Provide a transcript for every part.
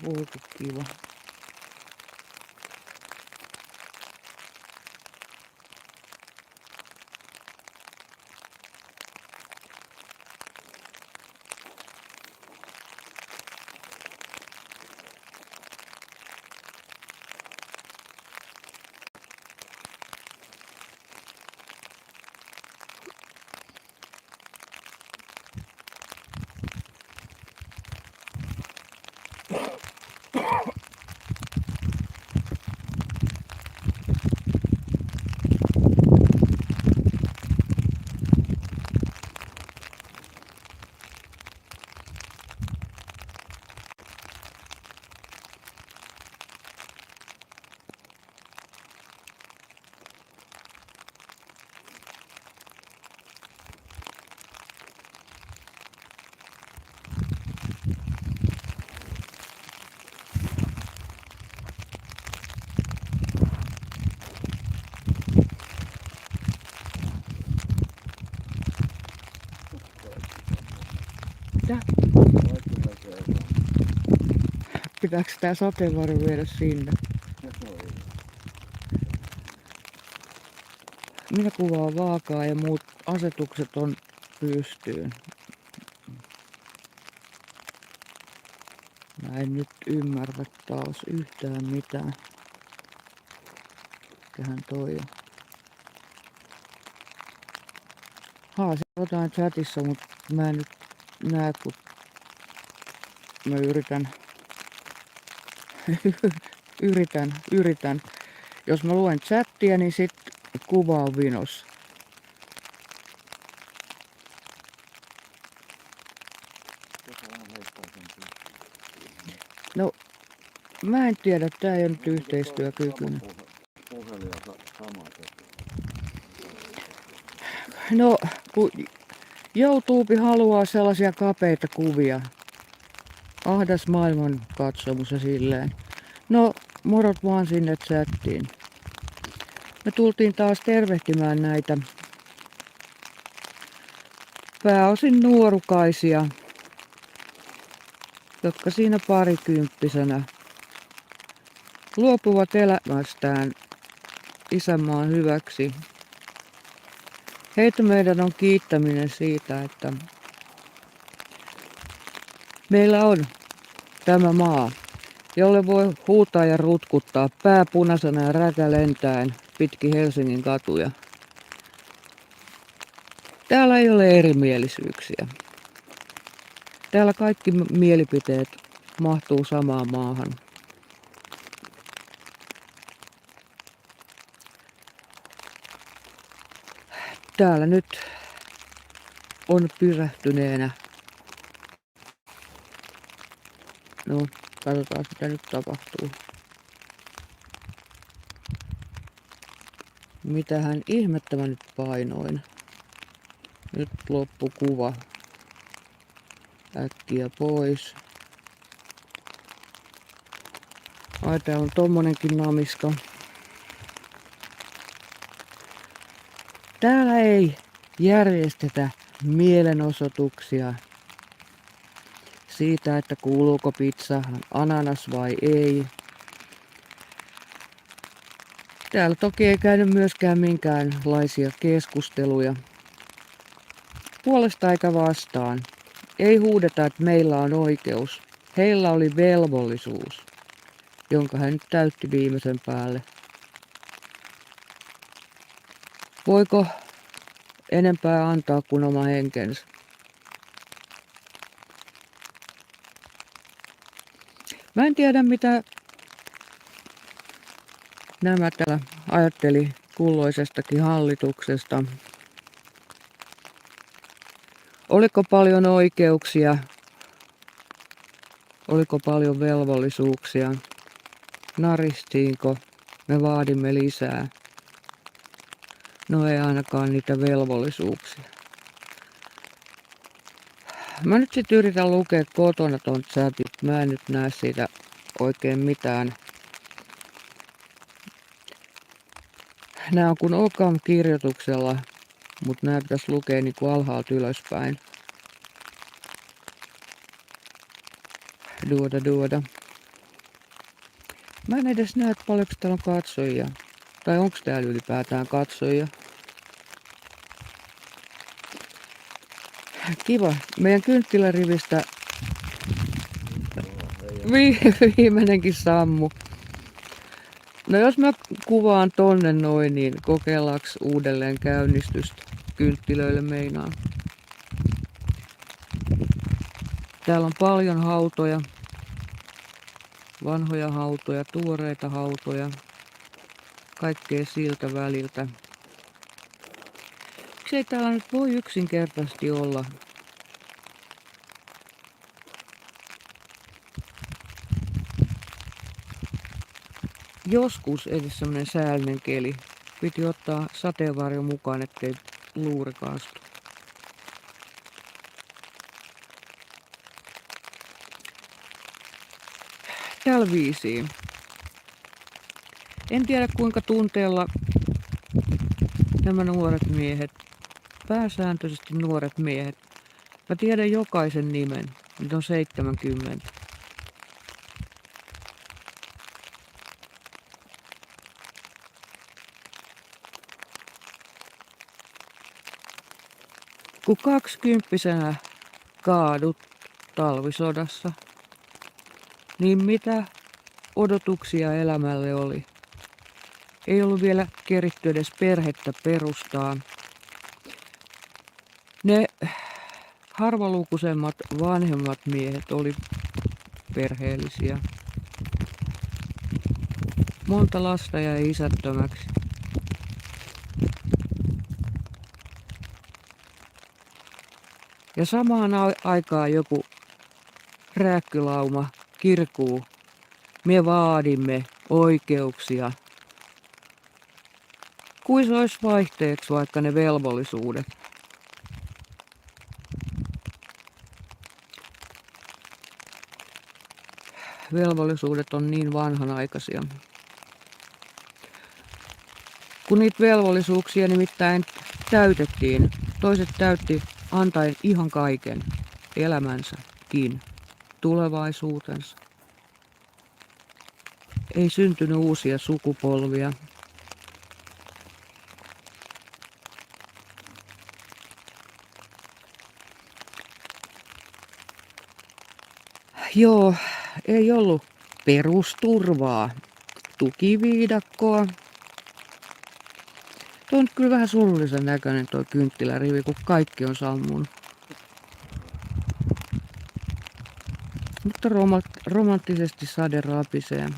Voi kun kiva. Mitä? Pitääkö tää sateenvarjo viedä sinne? Minä kuvaan vaakaa ja muut asetukset on pystyyn. Mä en nyt ymmärrä taas yhtään mitään. Mikähän toi on? Se jotain chatissa, mutta mä en nyt näe, kun mä yritän. Jos mä luen chattia, niin sit kuva on vinossa. No, mä en tiedä, tää ei ole nyt yhteistyökykyinen. No, kun YouTube haluaa sellaisia kapeita kuvia. Ahdas maailman katsomus ja silleen. No, morot vaan sinne chattiin. Me tultiin taas tervehtimään näitä pääosin nuorukaisia, jotka siinä parikymppisenä luopuvat elämästään isänmaan hyväksi. Heitä meidän on kiittäminen siitä, että meillä on tämä maa, jolle voi huutaa ja rutkuttaa pää punaisena ja räkä lentäen pitkin Helsingin katuja. Täällä ei ole erimielisyyksiä. Täällä kaikki mielipiteet mahtuu samaan maahan. Täällä nyt on pysähtyneenä. No, katsotaan mitä nyt tapahtuu. Mitähän ihmettä mä nyt painoin. Nyt loppu kuva. Äkkiä pois. Ai täällä on tommonenkin namiska. Täällä ei järjestetä mielenosoituksia siitä, että kuuluuko pizza ananas vai ei. Täällä toki ei käydä myöskään minkäänlaisia keskusteluja puolesta eikä vastaan. Ei huudeta, että meillä on oikeus. Heillä oli velvollisuus, jonka hän nyt täytti viimeisen päälle. Voiko enempää antaa kuin oma henkensä? Mä en tiedä mitä nämä täällä ajatteli kulloisestakin hallituksesta. Oliko paljon oikeuksia? Oliko paljon velvollisuuksia? Naristiinko? Me vaadimme lisää. No ei ainakaan niitä velvollisuuksia. Mä nyt sit yritän lukea kotona ton chatit. Mä en nyt näe siitä oikein mitään. Nää on kun Ocam-kirjoituksella, mutta nää pitäisi lukea niinku alhaalta ylöspäin. Duoda. Mä en edes näe, paljonko täällä on katsojia. Tai onko täällä ylipäätään katsojia. Kiva. Meidän kynttilärivistä viimeinenkin sammu. No jos mä kuvaan tonne noin, niin kokeillaanko uudelleen käynnistystä kynttilöille meinaan. Täällä on paljon hautoja. Vanhoja hautoja, tuoreita hautoja. Kaikkea siltä väliltä. Miksei täällä nyt voi yksinkertaisesti olla? Joskus edes semmonen säällinen keli. Piti ottaa sateenvarjo mukaan, ettei luuri kaastu. Tällä viisiin. En tiedä kuinka tunteella nämä nuoret miehet, pääsääntöisesti nuoret miehet. Mä tiedän jokaisen nimen. Nyt on 70. Kun 20-vuotiaana kaadut talvisodassa, niin mitä odotuksia elämälle oli? Ei ollut vielä keritty edes perhettä perustaa. Ne harvalukuisemmat vanhemmat miehet oli perheellisiä. Monta lasta jäi isättömäksi. Ja samaan aikaan joku rääkkylauma kirkuu. Me vaadimme oikeuksia. Kuin se olisi vaihteeksi vaikka ne velvollisuudet. Velvollisuudet on niin vanhanaikaisia. Kun niitä velvollisuuksia nimittäin täytettiin, toiset täytti antaen ihan kaiken, elämänsäkin, tulevaisuutensa. Ei syntynyt uusia sukupolvia. Joo, ei ollut perusturvaa, tukiviidakkoa. Tuo on nyt kyllä vähän surullisen näköinen tuo kynttilärivi, kun kaikki on sammunut. Mutta romanttisesti sade rapisee.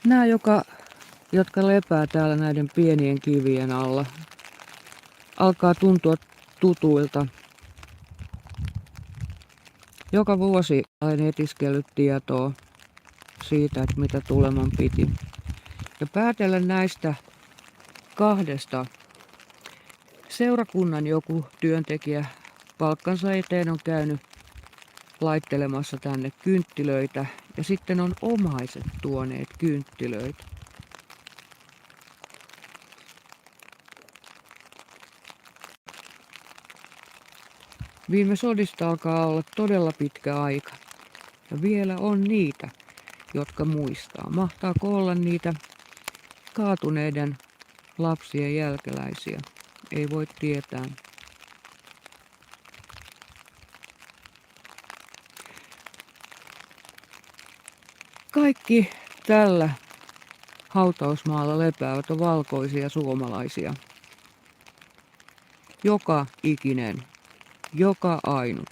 Nämä, jotka lepää täällä näiden pienien kivien alla, alkaa tuntua tutuilta. Joka vuosi olen etiskellyt tietoa siitä, että mitä tuleman piti. Ja päätellen näistä kahdesta seurakunnan joku työntekijä palkkansa eteen on käynyt laittelemassa tänne kynttilöitä ja sitten on omaiset tuoneet kynttilöitä. Viime sodista alkaa olla todella pitkä aika. Ja vielä on niitä, jotka muistaa. Mahtaako olla niitä kaatuneiden lapsien jälkeläisiä? Ei voi tietää. Kaikki tällä hautausmaalla lepäävät on valkoisia suomalaisia. Joka ikinen. Joka ainut.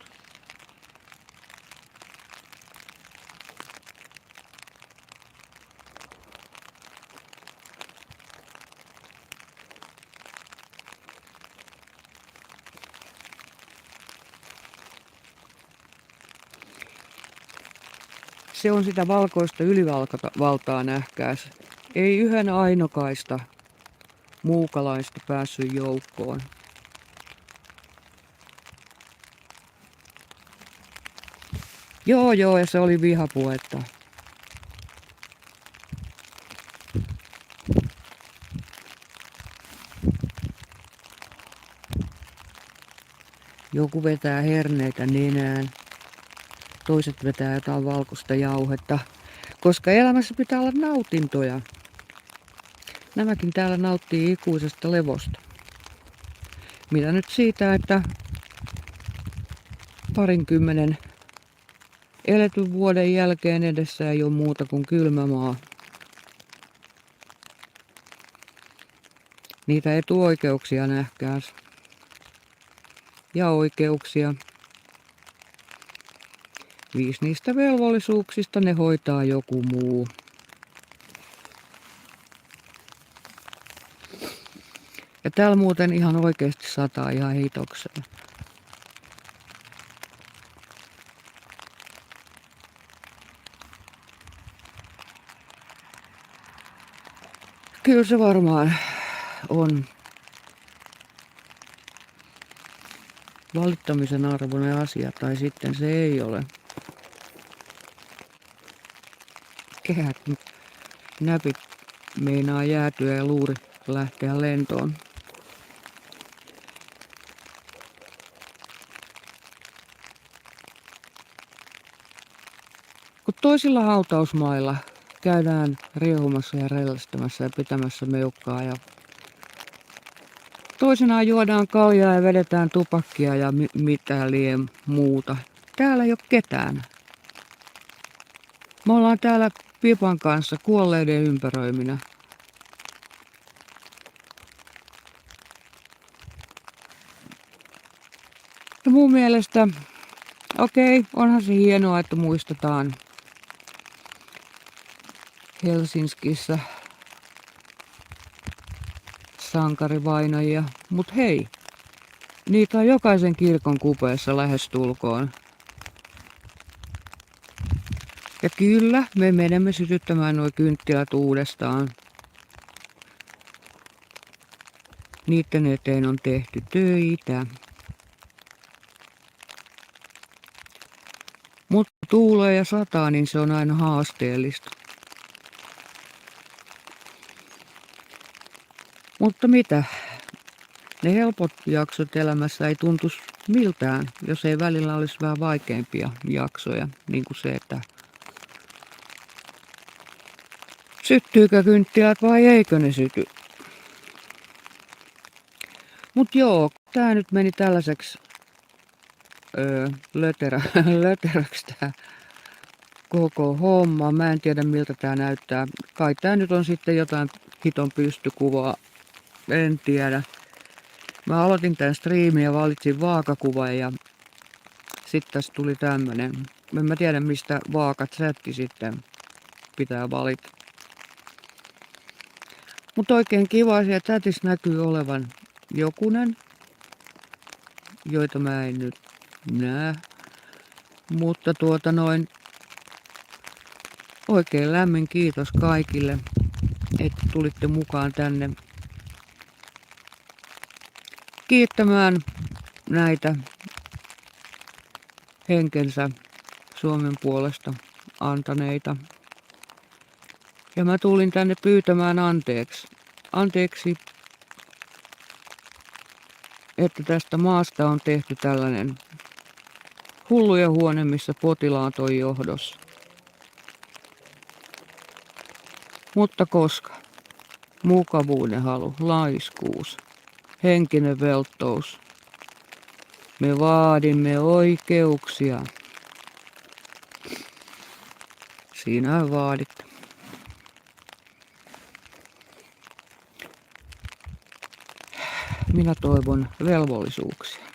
Se on sitä valkoista ylivaltaa nähkääs. Ei yhden ainokaista muukalaista päässyt joukkoon. Joo, ja se oli vihapuhetta. Joku vetää herneitä nenään. Toiset vetää jotain valkoista jauhetta. Koska elämässä pitää olla nautintoja. Nämäkin täällä nauttii ikuisesta levosta. Mitä nyt siitä, että 20 eletyn vuoden jälkeen edessä ei ole muuta kuin kylmä maa. Niitä etuoikeuksia nähkääs. Ja oikeuksia. 5 niistä velvollisuuksista ne hoitaa joku muu. Ja täällä muuten ihan oikeasti sataa ihan hitoksella. Kyllä se varmaan on valittamisen arvoinen asia, tai sitten se ei ole. Kehät näpit meinaa jäätyä ja luuri lähteä lentoon. Kun toisilla hautausmailla käydään riehumassa ja rellästämässä ja pitämässä meukkaa ja toisinaan juodaan kaljaa ja vedetään tupakkia ja mitä lie muuta. Täällä ei ole ketään. Me ollaan täällä pipan kanssa kuolleiden ympäröiminä. Ja mun mielestä, onhan se hienoa, että muistetaan Helsingissä sankarivainajia. Mut hei, niitä on jokaisen kirkon kupeessa lähestulkoon. Ja kyllä, me menemme sytyttämään nuo kynttilät uudestaan. Niiden eteen on tehty töitä. Mutta tuulee ja sataa, niin se on aina haasteellista. Mutta mitä? Ne helpot jaksot elämässä ei tuntuisi miltään, jos ei välillä olisi vähän vaikeampia jaksoja. Niin kuin se, että syttyykö kynttilät vai eikö ne syty. Mut joo, tää nyt meni tällaiseksi löteräksi tää koko homma. Mä en tiedä miltä tää näyttää. Kai tää nyt on sitten jotain hiton pystykuvaa. En tiedä. Mä aloitin tän striimin ja valitsin vaakakuvan ja sitten tässä tuli tämmönen. En mä tiedä mistä vaakachatti sitten pitää valita. Mutta oikein kiva siellä chatissa näkyy olevan jokunen, joita mä en nyt näe. Mutta oikein lämmin kiitos kaikille, että tulitte mukaan tänne kiittämään näitä henkensä Suomen puolesta antaneita. Ja mä tulin tänne pyytämään anteeksi. Anteeksi, että tästä maasta on tehty tällainen hulluja huone, missä potilaat on johdossa. Mutta koska mukavuuden halu, laiskuus, henkinen velttous, me vaadimme oikeuksia. Sinä vaadit. Minä toivon velvollisuuksia.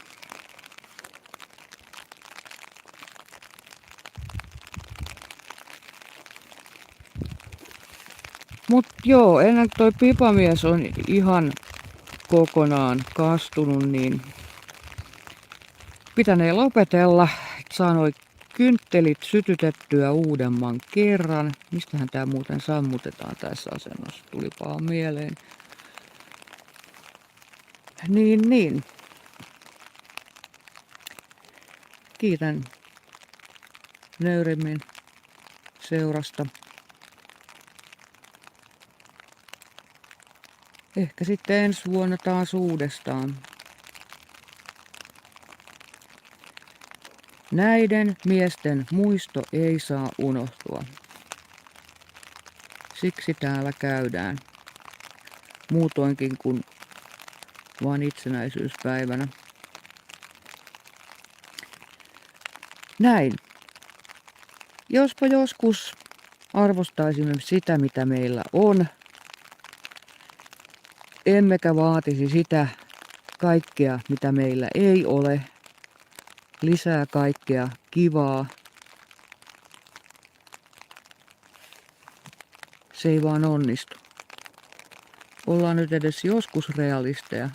Mut joo, ennen kuin toi pipamies on ihan kokonaan kastunut, niin pitänee lopetella. Saa noi kynttelit sytytettyä uudemman kerran. Mistähän tää muuten sammutetaan tässä asennossa? Tulipa mieleen. Niin. Kiitän nöyrimmin seurasta. Ehkä sitten ensi vuonna taas uudestaan. Näiden miesten muisto ei saa unohtua. Siksi täällä käydään. Muutoinkin kuin vain itsenäisyyspäivänä. Näin. Jospa joskus arvostaisimme sitä, mitä meillä on, emmekä vaatisi sitä kaikkea, mitä meillä ei ole, lisää kaikkea kivaa. Se ei vaan onnistu. Ollaan nyt edes joskus realisteja.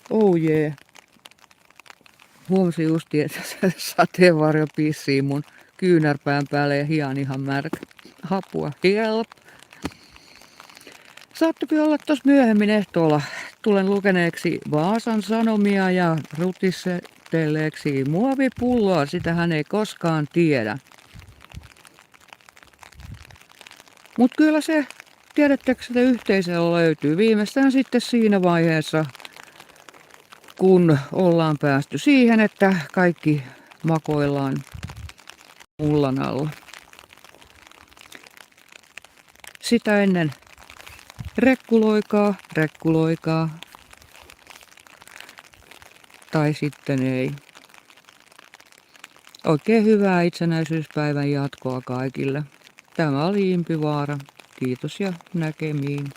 Oh jee. Huomasin justi, että sateenvarjo pissii mun kyynärpään päälle ja hian ihan märkä. Apua, help. Saattokin olla tuossa myöhemmin ehtoolla. Tulen lukeneeksi Vaasan Sanomia ja rutistelleeksi muovipulloa. Sitä hän ei koskaan tiedä. Mut kyllä se, tiedättekö, että yhteisöllä löytyy viimeistään sitten siinä vaiheessa, kun ollaan päästy siihen, että kaikki makoillaan mullan alla. Sitä ennen rekkuloikaa. Tai sitten ei. Oikein hyvää itsenäisyyspäivän jatkoa kaikille. Tämä oli Impi Vaara. Kiitos ja näkemiin.